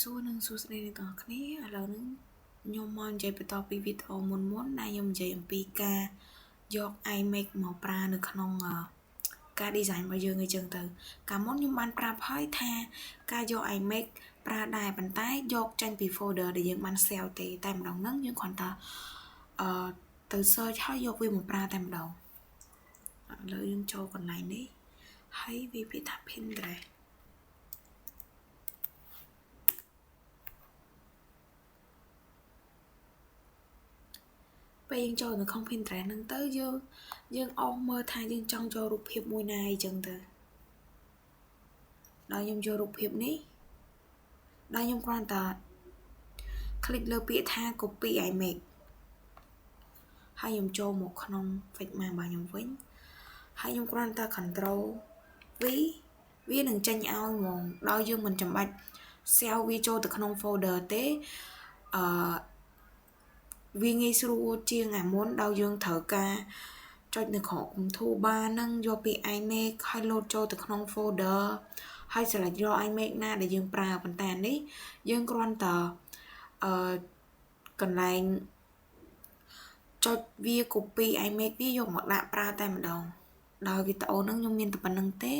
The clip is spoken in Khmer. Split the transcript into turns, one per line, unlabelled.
សួរនឹងសួស្តីអ្នកទាំងអស់គ្នាឥឡូវនេះខ្ញុំមកនិយាយបន្តពីវីដេអូមុនដែលខ្ញុំនិយាយអំពីការយក iMac មកប្រើនៅក្នុងការ design របស់យើងអីចឹងទៅកាលមុនខ្ញុំបានប្រាប់ហើយថាការយក iMac ប្រើដែរប៉ុន្តែយកចេញពី folder ដែលយើងបាន save ទេតែម្ដងហ្នឹងយើងគ្រាន់តែទៅ search ហើយយកវាមកប្រើតែម្ដងឥឡូវយើងចូលកន្លែងនេះហើយវាពាក្យថា Pinterestពេលយើងចូលនៅក្នុង Pinterest ហ្នឹងទៅយើងអោសមើលថាយើងចង់ចូលរូបភាពមួយណាអីចឹងទៅដល់ខ្ញុំយករូបភាពនេះដល់ខ្ញុំគ្រាន់តែ click លើពាក្យថា copy image ហើយខ្ញុំចូលមកក្នុង Figma របស់ខ្ញុំវិញហើយខ្ញុំគ្រាន់តែ control V វានឹងចេញឲ្យហ្មងដល់យើងមិនចាំបាច់ save វាចូលទៅក្នុង folder ទេវាងាយស្រួលជាងអាមុនដល់យើងត្រូវការចុចនៅក្រោម toolbar ហ្នឹងយកពី iMac ហើយ load ចូលទៅក្នុង folder ហើយ select យក iMac ណាដែលយើងប្រើប៉ុន្តែនេះយើងគ្រាន់តែកន្លែងចុចវា copy iMac វាយកមកដាក់ប្រើតែម្ដងដោយវីដេអូហ្នឹងខ្ញុំមានតែប៉ុណ្្នឹងទេ